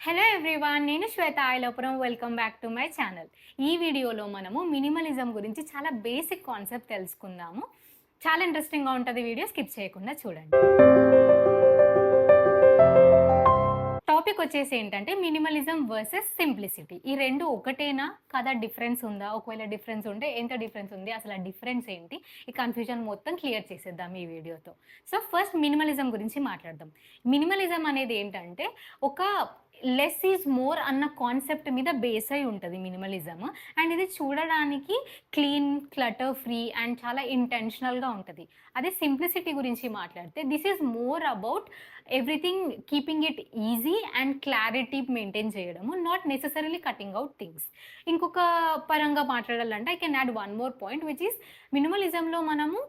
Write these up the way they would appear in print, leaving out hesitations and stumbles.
Hello everyone, నేను Swetha Ailopuram. Welcome back to my channel. ఈ వీడియోలో మనము మినిమలిజం గురించి చాలా బేసిక్ కాన్సెప్ట్ తెలుసుకుందాము. చాలా ఇంట్రెస్టింగ్గా ఉంటుంది వీడియో, స్కిప్ చేయకుండా చూడండి. టాపిక్ వచ్చేసి ఏంటంటే మినిమలిజం వర్సెస్ సింప్లిసిటీ. ఈ రెండు ఒకటేనా కదా, డిఫరెన్స్ ఉందా? ఒకవేళ డిఫరెన్స్ ఉంటే ఎంత డిఫరెన్స్ ఉంది, అసలు ఆ డిఫరెన్స్ ఏంటి? ఈ కన్ఫ్యూజన్ మొత్తం క్లియర్ చేసేద్దాం ఈ వీడియోతో. సో ఫస్ట్ మినిమలిజం గురించి మాట్లాడదాం. మినిమలిజం అనేది ఏంటంటే ఒక లెస్ ఈజ్ మోర్ అన్న కాన్సెప్ట్ మీద బేస్ అయి ఉంటుంది మినిమలిజం. అండ్ ఇది చూడడానికి క్లీన్, క్లటర్ ఫ్రీ అండ్ చాలా ఇంటెన్షనల్గా ఉంటుంది. అదే సింప్లిసిటీ గురించి మాట్లాడితే this is more about everything keeping it easy and clarity maintain చేయడము, not necessarily cutting out things. ఇంకొక పరంగా మాట్లాడాలంటే I can add one more point which is మినిమలిజంలో మనము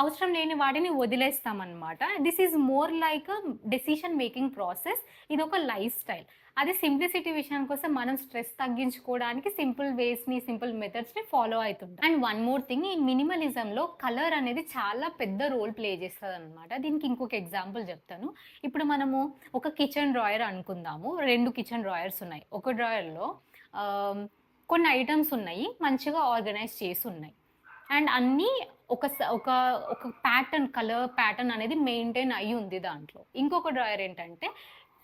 అవసరం లేని వాటిని వదిలేస్తామన్నమాట. This is more like a decision making process. ఇది ఒక లైఫ్ స్టైల్. అదే సింప్లిసిటీ విషయానికి వస్తే మనం స్ట్రెస్ తగ్గించుకోవడానికి సింపుల్ వేస్ని, సింపుల్ మెథడ్స్ని ఫాలో అవుతుంటాం. అండ్ వన్ మోర్ థింగ్, ఈ మినిమలిజంలో కలర్ అనేది చాలా పెద్ద రోల్ ప్లే చేస్తుంది అనమాట. దీనికి ఇంకొక ఎగ్జాంపుల్ చెప్తాను. ఇప్పుడు మనము ఒక కిచెన్ డ్రాయర్ అనుకుందాము. 2 కిచెన్ డ్రాయర్స్ ఉన్నాయి. ఒక డ్రాయర్లో కొన్ని ఐటమ్స్ ఉన్నాయి, మంచిగా ఆర్గనైజ్ చేసి ఉన్నాయి. అండ్ అన్నీ ఒక ఒక ఒక ప్యాటర్న్, కలర్ ప్యాటర్న్ అనేది మెయింటైన్ అయ్యి ఉంది దాంట్లో. ఇంకొక డ్రాయర్ ఏంటంటే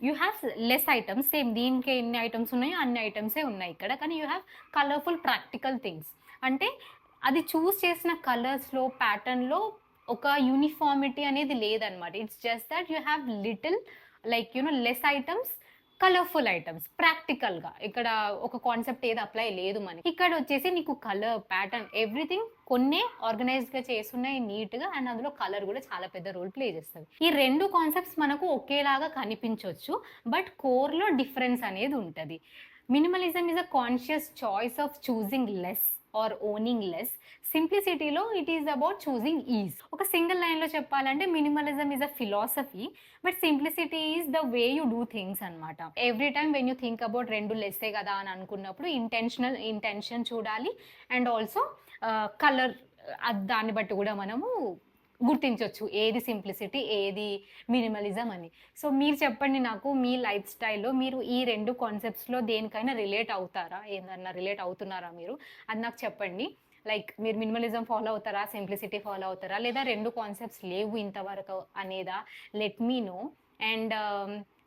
you have less items, same దీనికి ఎన్ని ఐటమ్స్ ఉన్నాయో అన్ని ఐటమ్సే ఉన్నాయి ఇక్కడ, కానీ you have colourful practical things. అంటే అది చూస్ చేసిన కలర్స్లో, ప్యాటర్న్లో ఒక యూనిఫార్మిటీ అనేది లేదనమాట. It's just that you have little like less items, colourful items, ప్రాక్టికల్గా. ఇక్కడ ఒక కాన్సెప్ట్ ఏది అప్లై లేదు మనకి. ఇక్కడ వచ్చేసి నీకు కలర్, ప్యాటర్న్, ఎవ్రీథింగ్ కొన్నే ఆర్గనైజ్డ్గా చేస్తున్నాయి నీట్గా, అండ్ అందులో కలర్ కూడా చాలా పెద్ద రోల్ ప్లే చేస్తుంది. ఈ 2 కాన్సెప్ట్స్ మనకు ఒకేలాగా కనిపించవచ్చు, బట్ కోర్లో డిఫరెన్స్ అనేది ఉంటుంది. Minimalism is a conscious choice of choosing less or owning less. సింప్లిసిటీలో it is about choosing ease. ఒక సింగిల్ లైన్లో చెప్పాలంటే minimalism is a philosophy, but simplicity is the way you do things అనమాట. Every time when you think about 2 లెస్సే కదా అని అనుకున్నప్పుడు intention చూడాలి, అండ్ ఆల్సో కలర్, దాన్ని బట్టి కూడా మనము గుర్తించవచ్చు ఏది సింప్లిసిటీ, ఏది మినిమలిజం అని. సో మీరు చెప్పండి నాకు, మీ లైఫ్ స్టైల్లో మీరు ఈ 2 కాన్సెప్ట్స్లో దేనికైనా రిలేట్ అవుతారా? ఏదన్నా రిలేట్ అవుతున్నారా మీరు? అది నాకు చెప్పండి. లైక్ మీరు మినిమలిజం ఫాలో అవుతారా, సింప్లిసిటీ ఫాలో అవుతారా, లేదా 2 కాన్సెప్ట్స్ లేవు ఇంతవరకు అనేదా? Let me know. And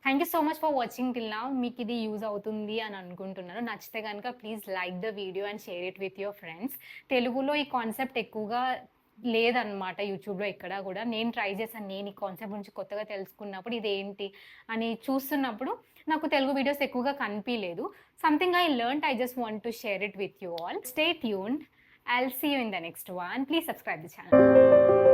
thank you so much for watching till now. మీకు ఇది యూజ్ అవుతుంది అని అనుకుంటున్నాను. నచ్చితే కనుక please like the video and share it with your friends. తెలుగులో ఈ కాన్సెప్ట్ ఎక్కువగా లేదనమాట యూట్యూబ్లో ఎక్కడా కూడా. నేను ట్రై చేశాను, నేను ఈ కాన్సెప్ట్ గురించి కొత్తగా తెలుసుకున్నప్పుడు ఇదేంటి అని చూస్తున్నప్పుడు నాకు తెలుగు వీడియోస్ ఎక్కువగా కనిపించలేదు. Something I learned, I just want to share it with you all. Stay tuned. I'll see you in the next one. Please subscribe the channel.